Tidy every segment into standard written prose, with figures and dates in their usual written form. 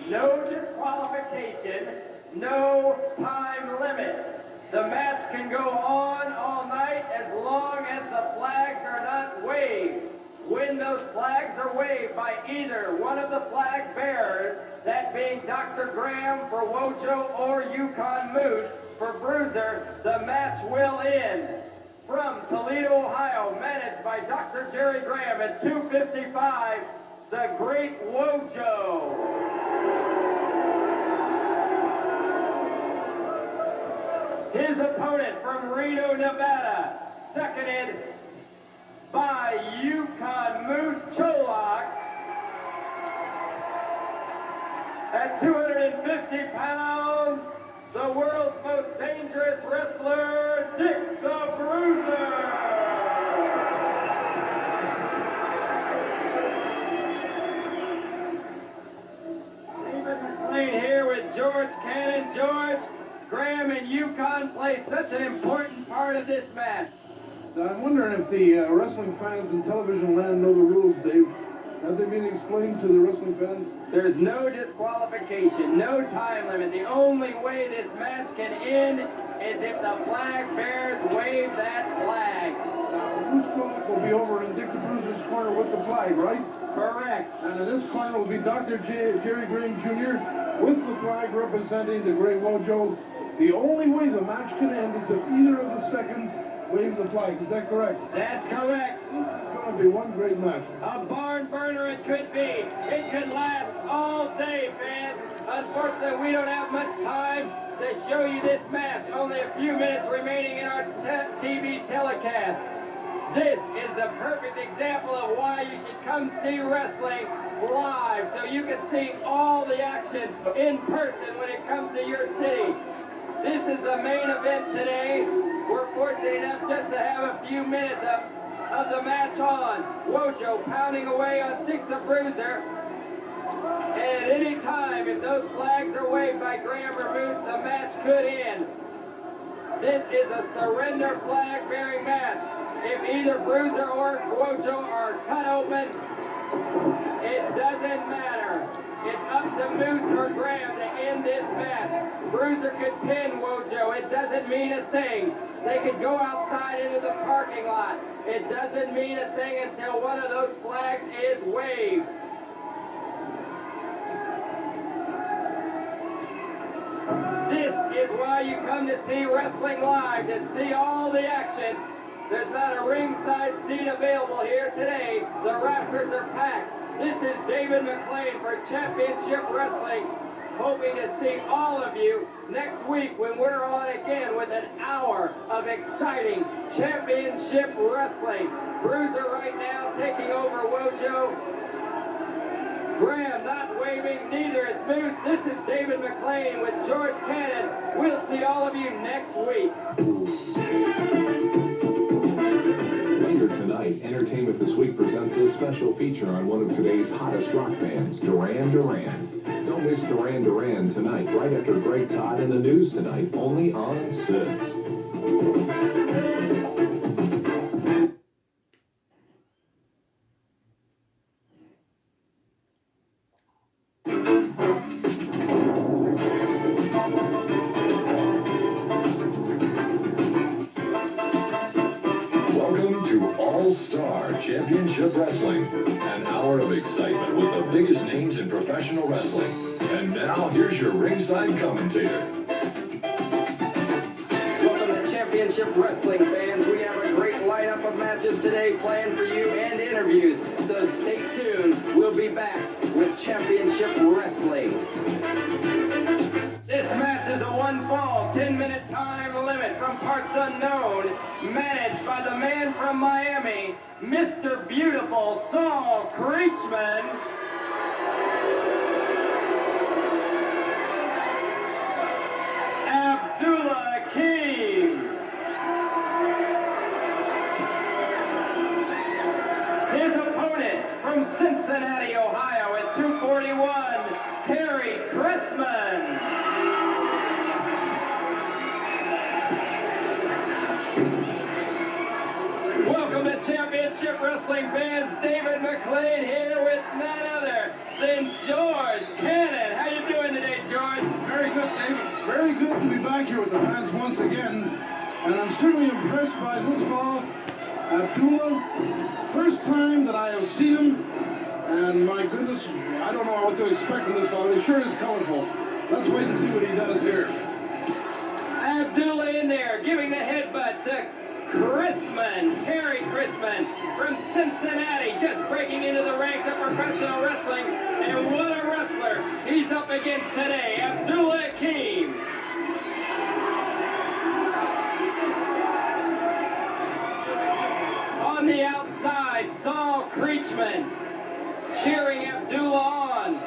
no disqualification, no time limit. The match can go on all night as long as the flags are not waved. When those flags are waved by either one of the flag bearers, that being Dr. Graham for Wojo or Yukon Moose for Bruiser, the match will end. From Toledo, Ohio, managed by Dr. Jerry Graham at 255, the Great Wojo. His opponent from Reno, Nevada, seconded by Yukon Moose Cholak at 250 pounds, the world's most dangerous wrestler, Dick the Bruiser. David McLean here with George Cannon. George, Graham and Yukon play such an important part of this match. I'm wondering if the wrestling fans in television land know the rules, Dave. Have they been explained to the wrestling fans? There's no disqualification, no time limit. The only way this match can end is if the flag bearers wave that flag. Moose Cholak will be over in Dick the Bruiser's corner with the flag, right? Correct. And in this corner will be Dr. Jerry Graham Jr. with the flag representing the Great Wojo. The only way the match can end is if either of the seconds wave the flag. Is that correct? That's correct. It's going to be one great match. A barn burner it could be. It could last all day, fans. Unfortunately, we don't have much time to show you this match. Only a few minutes remaining in our TV telecast. This is the perfect example of why you should come see wrestling live, so you can see all the action in person when it comes to your city. This is the main event today. We're fortunate enough just to have a few minutes of the match on. Wojo pounding away on Dick the Bruiser. And at any time, if those flags are waved by Graham or Moose, the match could end. This is a surrender flag bearing match. If either Bruiser or Wojo are cut open, it doesn't matter. It's up to Moose or Graham to end this match. Bruiser could pin Wojo. It doesn't mean a thing. They could go outside into the parking lot. It doesn't mean a thing until one of those flags is waved. This is why you come to see wrestling live, to see all the action. There's not a ringside seat available here today. The rafters are packed. This is David McLean for Championship Wrestling, hoping to see all of you next week when we're on again with an hour of exciting Championship Wrestling. Bruiser right now taking over Wojo. Graham not waving, neither is Moose. This is David McLean with George Cannon. We'll see all of you next week. Later tonight, Entertainment This Week presents a special feature on one of today's hottest rock bands, Duran Duran. Don't miss Duran Duran tonight, right after Greg Todd in the news tonight, only on SIDS. Championship Wrestling, an hour of excitement with the biggest names in professional wrestling. And now, here's your ringside commentator. Welcome to Championship Wrestling, fans. We have a great lineup of matches today planned for you and interviews, so stay tuned. We'll be back with Championship Wrestling. This match is a one-fall, 10-minute time limit from parts unknown, managed by the man from Miami, Mr. Beautiful Saul Crisman. Abdullah King. His opponent from Cincinnati, Ohio at 241, Crisman. Welcome to Championship Wrestling, fans. David McLean here with none other than George Cannon. How you very good to be back here with the fans once again, and I'm certainly impressed by this fall. Abdullah, first time that I have seen him, and my goodness, I don't know what to expect from this fall. He sure is colorful. Let's wait and see what he does here. Abdullah in there, giving the headbutt to Crisman, Harry Crisman from Cincinnati, just breaking into the ranks of professional wrestling. And what a wrestler he's up against today, Abdullah Akeem. On the outside, Saul Crisman cheering Abdullah on.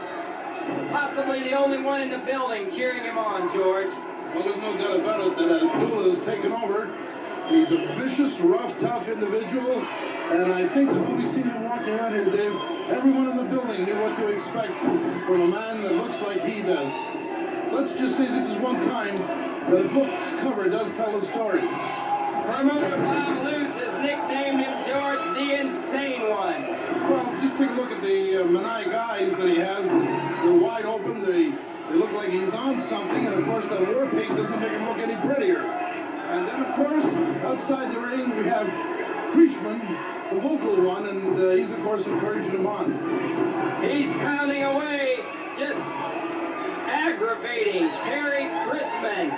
Possibly the only one in the building cheering him on, George. Well, there's no doubt about it that Abdullah has taken over. He's a vicious, rough, tough individual, and I think that when we see him walking out here, Dave, everyone in the building knew what to expect from a man that looks like he does. Let's just say this is one time that the book's cover does tell the story. Promoter Bob Luce has nicknamed him, George, the Insane One. Well, just take a look at the Manai guys that he has. They're wide open. They look like he's on something, and of course the war paint doesn't make him look any prettier. And then of course, outside the ring we have Crisman, the vocal one, and he's of course encouraging him on. He's pounding away, just aggravating Harry Crisman.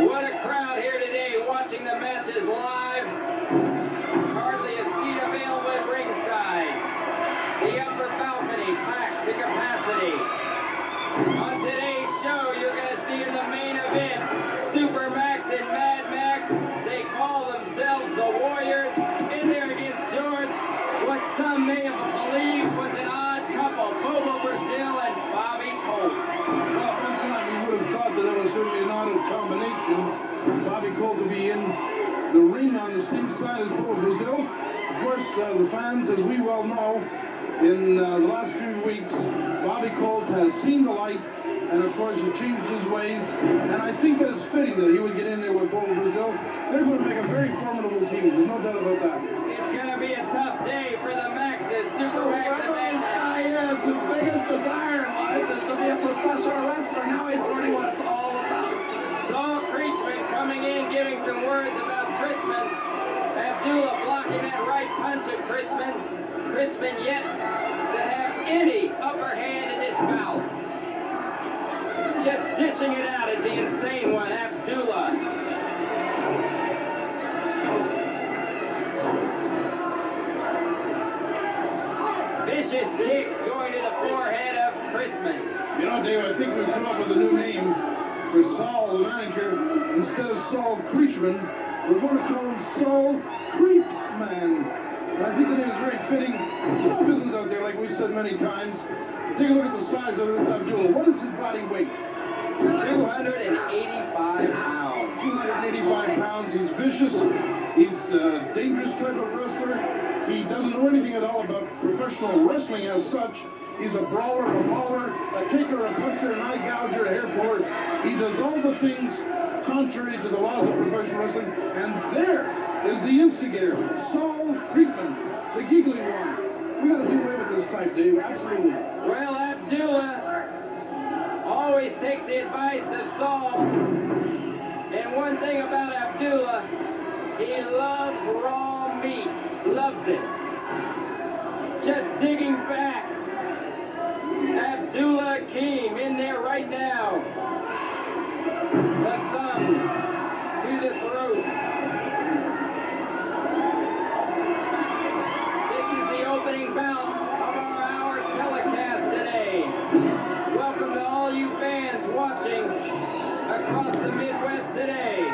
What a crowd here today watching the matches live. Hardly a seat available at ringside. The upper balcony packed to capacity. On today's show, you're going to see in the main event, Super Max and Mad Max. They call themselves the Warriors. In there against George, what some may have believed was an odd couple, Bobo Brazil and Bobby Colt. Well, one time you would have thought that was certainly an odd combination. Bobby Colt to be in the ring on the same side as Bobo Brazil. Of course, the fans, as we well know, in the last few weeks, Bobby Colt has seen the light, and of course he changed his ways, and I think that it's fitting that he would get in there with Bobo Brazil. They're going to make a very formidable team, there's no doubt about that. It's going to be a tough day for the Maxes, Super Max and Mad Max. Yes, his biggest desire in life is to be a professional wrestler. Now he's learning what it's all about. Saul Crisman coming in, giving some words about Crisman. Abdullah blocking that right punch of Crisman. Crisman yet to have any upper hand in this bout. Just dishing it out as the Insane One, Abdullah. Vicious kick going to the forehead of Crisman. You know, Dave, I think we've come up with a new name for Saul, the manager. Instead of Saul Crisman, we're going to call him Saul Creepman. And I think that it is very fitting. Small business out there, like we've said many times. Take a look at the size of this Abdullah. What is his body weight? 285 pounds. 285 pounds. He's vicious. He's a dangerous type of wrestler. He doesn't know anything at all about professional wrestling as such. He's a brawler, a mauler, a kicker, a puncher, an eye gouger, a hair puller. He does all the things contrary to the laws of professional wrestling. And there is the instigator, Saul Crisman, the giggly one. We got to do away with this type, Dave. Absolutely. Well, Abdullah always takes the advice of Saul. And one thing about Abdullah, he loves raw meat. Loves it. Just digging back. Abdullah Akeem in there right now. The thumb to the throat. This is the opening bout of our hour telecast today. Welcome to all you fans watching across the Midwest today.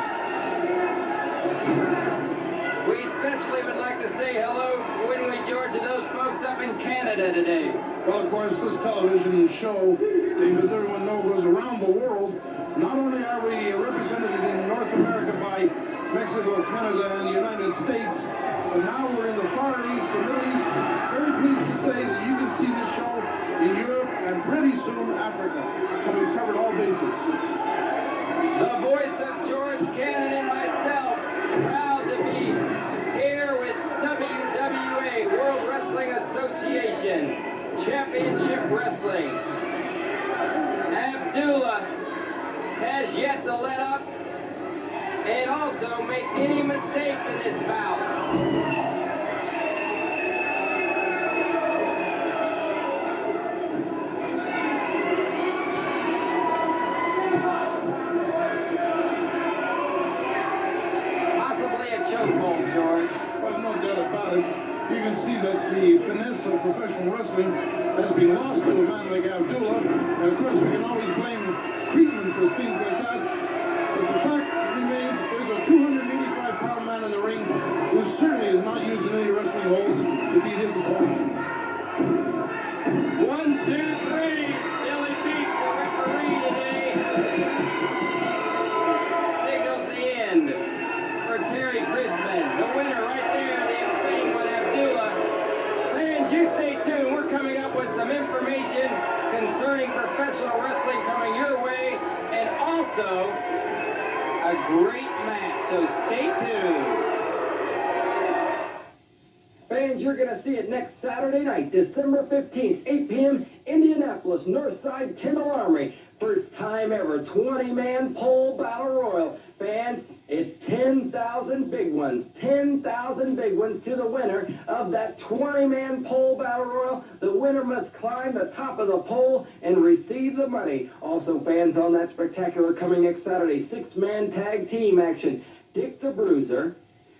We especially would like to say hello, Winley, George, to those folks up in Canada today. Well, of course, this television show, as everyone knows, goes around the world. Not only are we represented in North America by Mexico, Canada, and the United States, but now we're in the Far East, the Middle East. Very pleased to say that you can see this show in Europe and pretty soon Africa. So we've covered all bases. The voice of George Cannon and myself, proud to be here with WWA, World Wrestling Association, Championship Wrestling. has yet to let up and also make any mistakes in this bout. Possibly a chokehold, George. Well, no doubt about it. You can see that the finesse of professional wrestling has been lost to a man like Abdullah. And of course, we can always blame Crisman for things like that. But the fact remains, there's a 285-pound man in the ring who certainly is not using any wrestling holds to beat his opponent. 1, 2, 3. Billy beats the referee today. Signals the end for Terry Crisman. The winner right there, the exchange with Abdullah. Fans, you stay tuned. We're coming up with some information concerning professional wrestling coming your way, and also a great match. So stay tuned. Fans, you're going to see it next Saturday night, December 15th, 8 p.m., Indianapolis, Northside, Kendall Armory. First time ever, 20-man pole battle royal. Fans, it's 10,000 big ones. 10,000 big ones to the winner of that 20-man pole battle royal. The winner must climb the top of the pole and receive the money. Also, fans, on that spectacular coming next Saturday, 6-man tag team action. Dick the Bruiser,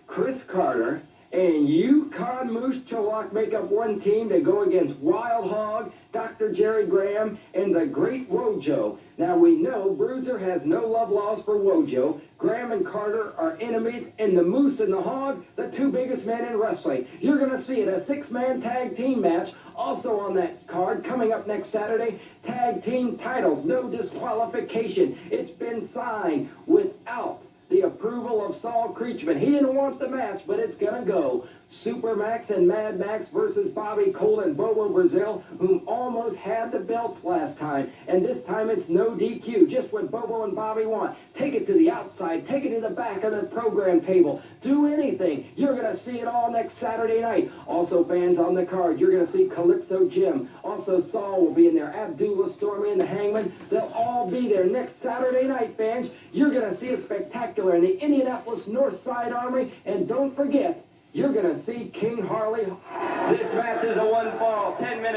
Chris Carter, and Yukon Moose Cholak make up one team to go against Wild Hog, Dr. Jerry Graham, and the Great Wojo. Now, we know Bruiser has no love lost for Wojo. Graham and Carter are enemies, and the Moose and the Hog, the two biggest men in wrestling. You're going to see it, a 6-man tag team match. Also on that card, coming up next Saturday, tag team titles, no disqualification. It's been signed without the approval of Saul Crisman. He didn't want the match, but it's going to go. Super Max and Mad Max versus Bobby Cole and Bobo Brazil, whom almost had the belts last time. And this time it's no DQ, just what Bobo and Bobby want. Take it to the outside, take it to the back of the program table. Do anything. You're going to see it all next Saturday night. Also, fans, on the card, you're going to see Calypso Jim. Also, Saul will be in there. Abdullah, Stormy, and the Hangman. They'll all be there next Saturday night, fans. You're going to see it spectacular in the Indianapolis Northside Armory. And don't forget, you're going to see King Harley. This match is a one fall, 10 minutes.